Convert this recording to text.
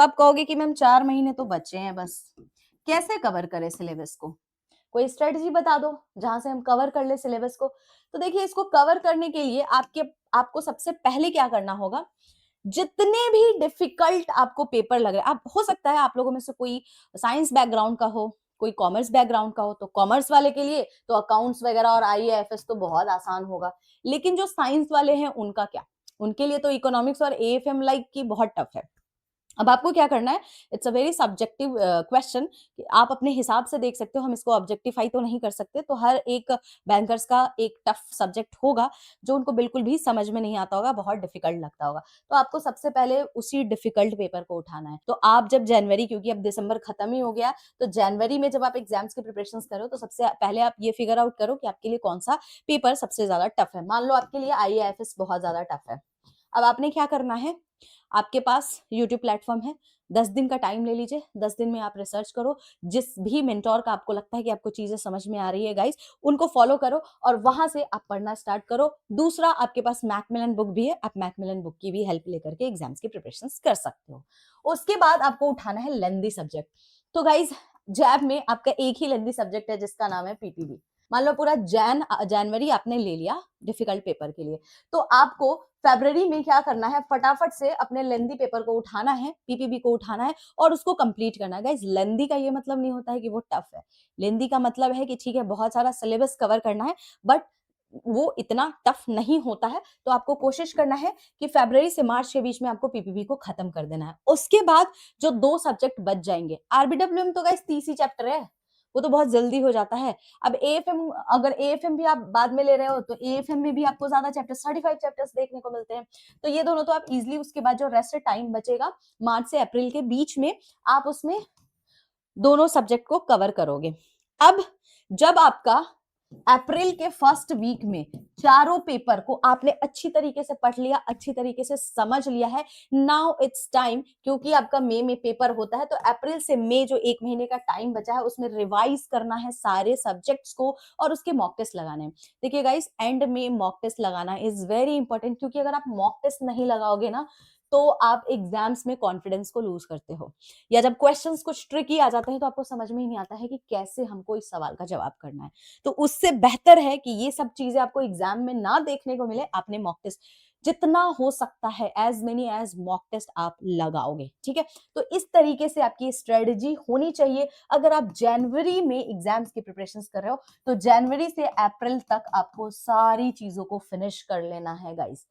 आप कहोगे कि मैम 4 महीने तो बचे हैं बस, कैसे कवर करें सिलेबस को? कोई स्ट्रेटजी बता दो, जहाँ से हम कवर कर लें सिलेबस को। तो देखिए इसको कवर करने के लिए आपको सबसे पहले क्या करना होगा, जितने भी डिफिकल्ट आपको पेपर लग रहे हैं, आप हो सकता है आप लोगों में से कोई साइंस बैकग्राउंड का हो, कोई कॉमर्स बैकग्राउंड का हो, तो कॉमर्स वाले के लिए तो अकाउंट्स वगैरह और आईएएफएस तो बहुत आसान होगा। लेकिन जो साइंस वाले हैं उनका क्या? उनके लिए तो इकोनॉमिक्स और एएफएम लाइक की बहुत टफ है। अब आपको क्या करना है, it's a very subjective question, आप अपने हिसाब से देख सकते हो, हम इसको ऑब्जेक्टिफाई तो नहीं कर सकते। तो हर एक बैंकर्स का एक टफ सब्जेक्ट होगा जो उनको बिल्कुल भी समझ में नहीं आता होगा, बहुत डिफिकल्ट लगता होगा। तो आपको सबसे पहले उसी डिफिकल्ट पेपर को उठाना है। तो आप जब जनवरी, क्योंकि अब दिसंबर खत्म ही हो गया, तो जनवरी में जब आप एग्जाम्स की प्रिपरेशन करो तो सबसे पहले आप ये फिगर आउट करो कि आपके लिए कौन सा पेपर सबसे ज्यादा टफ है। मान लो आपके लिए आईएएफएस बहुत ज्यादा टफ है। अब आपने क्या करना है, आपके पास यूट्यूब प्लेटफॉर्म है, 10 दिन का टाइम ले लीजिए, 10 दिन में आप रिसर्च करो, जिस भी मेंटोर का आपको लगता है कि आपको चीजें समझ में आ रही है गाइस, उनको फॉलो करो और वहां से आप पढ़ना स्टार्ट करो। दूसरा, आपके पास मैकमिलन बुक भी है, आप मैकमिलन बुक की भी हेल्प लेकर के एग्जाम्स की प्रिपरेशन कर सकते हो। उसके बाद आपको उठाना है लेंदी सब्जेक्ट। तो गाइज जैब में आपका एक ही लेंदी सब्जेक्ट है जिसका नाम है पीपीबी। मान लो पूरा जनवरी आपने ले लिया डिफिकल्ट पेपर के लिए, तो आपको फरवरी में क्या करना है, फटाफट से अपने लेंदी पेपर को उठाना है, पीपीबी को उठाना है और उसको कंप्लीट करना है। गाइस लेंदी का ये मतलब नहीं होता है कि वो टफ है। लेंदी का मतलब है कि ठीक है बहुत सारा सिलेबस कवर करना है, बट वो इतना टफ नहीं होता है। तो आपको कोशिश करना है कि फरवरी से मार्च के बीच में आपको पीपीबी को खत्म कर देना है। उसके बाद जो 2 सब्जेक्ट बच जाएंगे, आरबीडब्ल्यूएम तो गाइस 30 ही चैप्टर है, वो तो बहुत जल्दी हो जाता है। अब एएफएम, अगर एएफएम भी आप बाद में ले रहे हो तो एएफएम में भी आपको ज्यादा चैप्टर्स, 35 चैप्टर्स देखने को मिलते हैं। तो ये दोनों तो आप इजीली, उसके बाद जो रेस्ट टाइम बचेगा मार्च से अप्रैल के बीच में, आप उसमें दोनों सब्जेक्ट को कवर करोगे। अब जब आपका अप्रैल के फर्स्ट वीक में चारों पेपर को आपने अच्छी तरीके से पढ़ लिया, अच्छी तरीके से समझ लिया है, नाउ इट्स टाइम, क्योंकि आपका मई में पेपर होता है, तो अप्रैल से मई जो 1 महीने का टाइम बचा है उसमें रिवाइज करना है सारे सब्जेक्ट्स को और उसके मॉक टेस्ट लगाने हैं। देखिए गाइस, एंड में मॉक टेस्ट लगाना इज वेरी इंपॉर्टेंट, क्योंकि अगर आप मॉक टेस्ट नहीं लगाओगे ना तो आप एग्जाम्स में कॉन्फिडेंस को लूज करते हो, या जब क्वेश्चंस कुछ ट्रिकी आ जाते हैं तो आपको समझ में ही नहीं आता है कि कैसे हमको इस सवाल का जवाब करना है। तो उससे बेहतर है कि ये सब चीजें आपको एग्जाम में ना देखने को मिले, आपने मॉक टेस्ट जितना हो सकता है as many as mock test आप लगाओगे, ठीक है। तो इस तरीके से आपकी स्ट्रेटजी होनी चाहिए। अगर आप जनवरी में एग्जाम्स की प्रिपरेशन कर रहे हो तो जनवरी से अप्रैल तक आपको सारी चीजों को फिनिश कर लेना है गाइस।